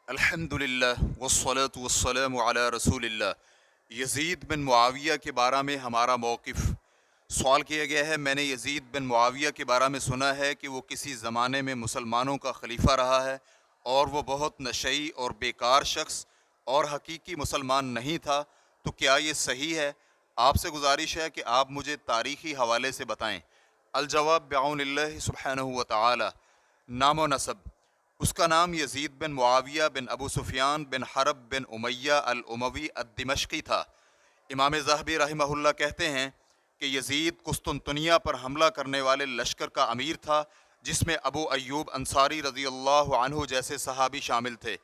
अल्हम्दुलिल्लाह वस्सलातु वस्सलामु अला रसूलिल्लाह। यज़ीद बिन मुआविया के बारे में हमारा मौक़िफ़। सवाल किया गया है, मैंने यज़ीद बिन मुआविया के बारे में सुना है कि वो किसी ज़माने में मुसलमानों का खलीफा रहा है और वो बहुत नशई और बेकार शख्स और हकीकी मुसलमान नहीं था, तो क्या ये सही है? आपसे गुजारिश है कि आप मुझे तारीख़ी हवाले से बताएँ। अल-जवाब बिअौनिल्लाहि सुब्हानहु व तआला। नाम व नसब। उसका नाम यज़ीद बिन मुआविया बिन अबू सुफ़ियान बिन हरब बिन उमैया अल उमवी अद-दिमश्की था। इमाम ज़हबी रहमहुल्लाह कहते हैं कि यज़ीद कुस्तुनतुनिया पर हमला करने वाले लश्कर का अमीर था, जिसमें अबू अय्यूब अंसारी रज़ियल्लाहु अन्हु जैसे सहाबी शामिल थे।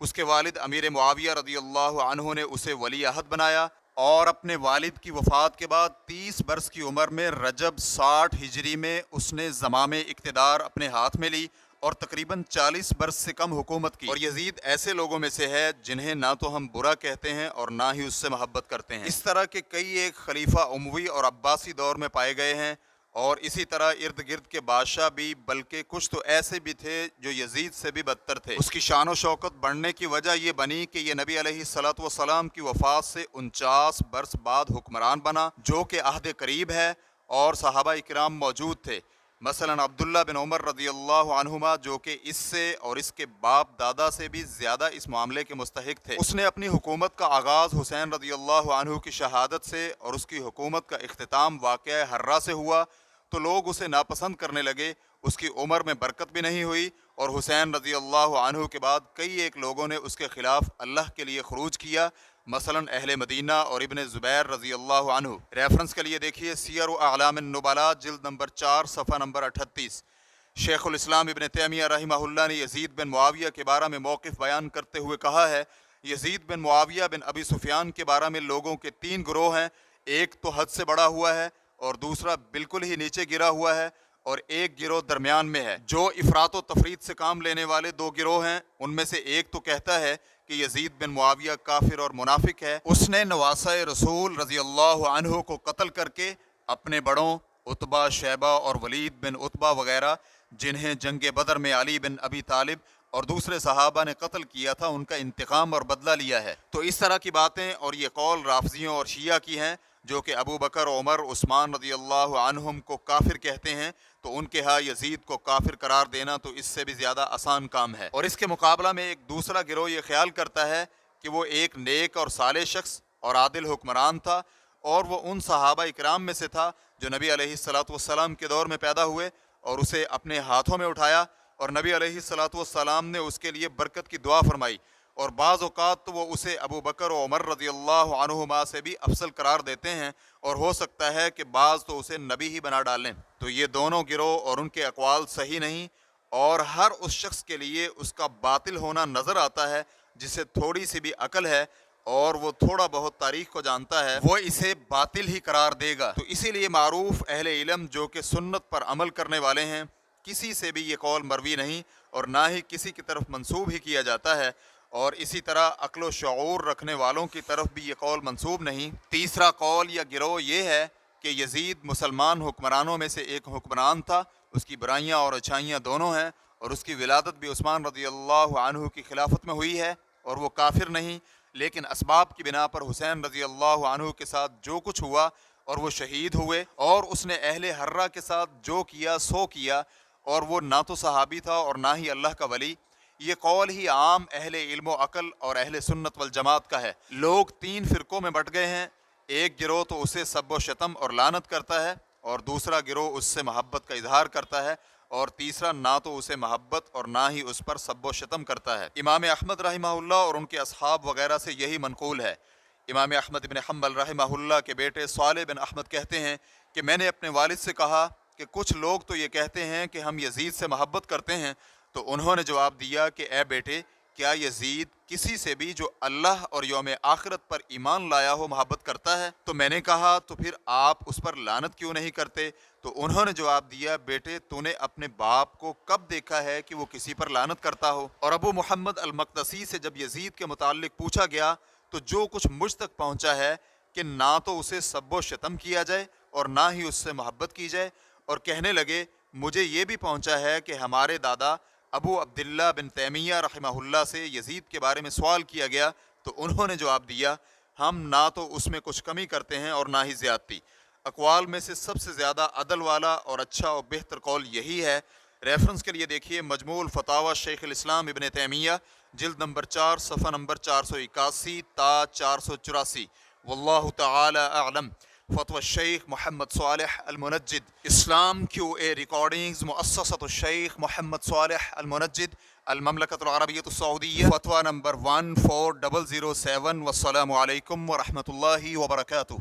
उसके वालिद अमीर मुआविया रज़ियल्लाहु अन्हु ने उसे वली अहद बनाया और अपने वालिद की वफ़ात के बाद 30 बरस की उम्र में रजब 60 हिजरी में उसने ज़माम इक़्तिदार अपने हाथ में ली और तकरीबन 40 बरस से कम हुकूमत की। और यज़ीद ऐसे लोगों में से है जिन्हें ना तो हम बुरा कहते हैं और ना ही उससे मोहब्बत करते हैं। इस तरह के कई एक खलीफा उमवी और अब्बासी दौर में पाए गए हैं और इसी तरह इर्द गिर्द के बादशाह भी, बल्कि कुछ तो ऐसे भी थे जो यज़ीद से भी बदतर थे। उसकी शान व शौकत बढ़ने की वजह यह बनी कि यह नबी अलैहिस्सलातु वस्सलाम की वफ़ात से 49 बरस बाद हुक्मरान बना, जो कि अहद करीब है और सहाबा इकराम मौजूद थे। मसलन अब्दुल्ला बिन उमर रज़ियल्लाहु अन्हुमा, जो कि इससे और इसके बाप दादा से भी ज़्यादा इस मामले के मुस्तहिक थे। उसने अपनी हुकूमत का आगाज़ हुसैन रज़ियल्लाहु अन्हु की शहादत से और उसकी हुकूमत का इख्तिताम वाक़या हर्रा से हुआ, तो लोग उसे नापसंद करने लगे। उसकी उम्र में बरकत भी नहीं हुई और हुसैन रज़ियल्लाहु अन्हु के बाद कई एक लोगों ने उसके ख़िलाफ़ अल्लाह के लिए ख़ुरूज किया, मसलन अहले मदीना और इब्न ज़ुबैर रज़ियल्लाहु अन्हु। रेफरेंस के लिए देखिए सियर व अअलाम अन-नुबला जिल्द नंबर 4 सफ़ा नंबर 38। शेखुल इस्लाम इब्न तैमिया रहमहुल्लाह ने यज़ीद बिन मुआविया के बारे में मौक़िफ़ बयान करते हुए कहा है, यज़ीद बिन मुआविया बिन अबी सुफ़ियान के बारे में लोगों के 3 गिरोह हैं। एक तो हद से बड़ा हुआ है और दूसरा बिल्कुल ही नीचे गिरा हुआ है और एक गिरोह दरमियान में है। जो इफ़रात व तफरीत से काम लेने वाले 2 गिरोह हैं, उनमें से एक तो कहता है कि यज़ीद बिन मुआविया काफिर और मुनाफिक है। उसने नवासा रसूल रज़ियल्लाहु अन्हु को कत्ल करके अपने बड़ों उतबा, शैबा और वलीद बिन उतबा वगैरह, जिन्हें जंग बदर में अली बिन अबी तालिब और दूसरे सहाबा ने कत्ल किया था, उनका इंतकाम और बदला लिया है। तो इस तरह की बातें और ये कौल राफ़ज़ियों और शिया की हैं, जो कि अबू बकर, उमर, उस्मान रज़ियल्लाहु अन्हुम को काफिर कहते हैं, तो उनके यहाँ यज़ीद को काफिर करार देना तो इससे भी ज़्यादा आसान काम है। और इसके मुकाबला में एक दूसरा गिरोह ये ख्याल करता है कि वो एक नेक और साले शख्स और आदिल हुक्मरान था और वो उन सहाबा इकराम में से था जो नबी अलैहिस्सलातु वस्सलाम के दौर में पैदा हुए और उसे अपने हाथों में उठाया और नबी अलैहिस्सलातु वस्सलाम ने उसके लिए बरकत की दुआ फरमाई। और बाज़ औक़ात तो वो उसे अबू बकर व उमर रज़ियल्लाहु अन्हुमा से भी अफसल करार देते हैं और हो सकता है कि बाज़ तो उसे नबी ही बना डालें। तो ये दोनों गिरोह और उनके अक़वाल सही नहीं और हर उस शख्स के लिए उसका बातिल होना नज़र आता है जिसे थोड़ी सी भी अकल है और वो थोड़ा बहुत तारीख़ को जानता है, वो इसे बातिल ही करार देगा। तो इसीलिए मारूफ़ अहले इल्म जो कि सुन्नत पर अमल करने वाले हैं, किसी से भी ये कौल मरवी नहीं और ना ही किसी की तरफ मंसूब ही किया जाता है और इसी तरह अक्ल व शऊर रखने वालों की तरफ भी ये कौल मंसूब नहीं। तीसरा कौल या गिरोह ये है कि यज़ीद मुसलमान हुक्मरानों में से एक हुक्मरान था, उसकी बुराइयाँ और अच्छाइयाँ दोनों हैं और उसकी विलादत भी उस्मान रज़ियल्लाहु अन्हु की खिलाफत में हुई है और वो काफिर नहीं, लेकिन असबाब की बिना पर हुसैन रज़ियल्लाहु अन्हु के साथ जो कुछ हुआ और वो शहीद हुए और उसने अहले हर्रा के साथ जो किया सो किया और वो ना तो सहाबी था और ना ही अल्लाह का वली। ये कौल ही आम अहले इल्म व अक़ल और अहले सुन्नत वल जमात का है। लोग 3 फ़िरक़ों में बट गए हैं। एक गिरोह तो उसे सब व शतम और लानत करता है और दूसरा गिरोह उससे मोहब्बत का इजहार करता है और तीसरा ना तो उसे मोहब्बत और ना ही उस पर सब व शतम करता है। इमाम अहमद रहमहुल्लाह और उनके असहाब वगैरह से यही मनक़ूल है। इमाम अहमद इब्न हम्बल रहमहुल्लाह के बेटे सालेह बिन अहमद कहते हैं कि मैंने अपने वालिद से कहा कि कुछ लोग तो ये कहते हैं कि हम यज़ीद से मोहब्बत करते हैं, तो उन्होंने जवाब दिया कि ए बेटे, क्या यज़ीद किसी से भी जो अल्लाह और यौम आखिरत पर ईमान लाया हो मोहब्बत करता है? तो मैंने कहा तो फिर आप उस पर लानत क्यों नहीं करते? तो उन्होंने जवाब दिया, बेटे तूने अपने बाप को कब देखा है कि वो किसी पर लानत करता हो? और अबू मुहम्मद अल-मक़दसी से जब यज़ीद के मुताल्लिक़ पूछा गया तो जो कुछ मुझ तक पहुँचा है कि ना तो उसे सब व शतम किया जाए और ना ही उससे मोहब्बत की जाए, और कहने लगे मुझे ये भी पहुँचा है कि हमारे दादा ابو عبداللہ بن تیمیہ رحمہ اللہ سے یزید کے بارے میں سوال کیا گیا تو انہوں نے جواب دیا، ہم نہ تو اس میں کچھ کمی کرتے ہیں اور نہ ہی زیادتی، اقوال میں سے سب سے زیادہ عدل والا اور اچھا اور بہتر قول یہی ہے۔ ریفرنس کے لیے دیکھیے مجموع الفتاوی شیخ الاسلام ابن تیمیہ، جلد نمبر 4 صفحہ نمبر 481 تا 484۔ واللہ تعالی اعلم۔ فتوی الشیخ محمد صالح المنجد، اسلام کیو اے ریکارڈنگز، مؤسسۃ الشیخ محمد صالح المنجد، المملکۃ العربیۃ السعودیہ، فتویٰ نمبر 14007۔ والسلام علیکم ورحمۃ اللہ وبرکاتہ۔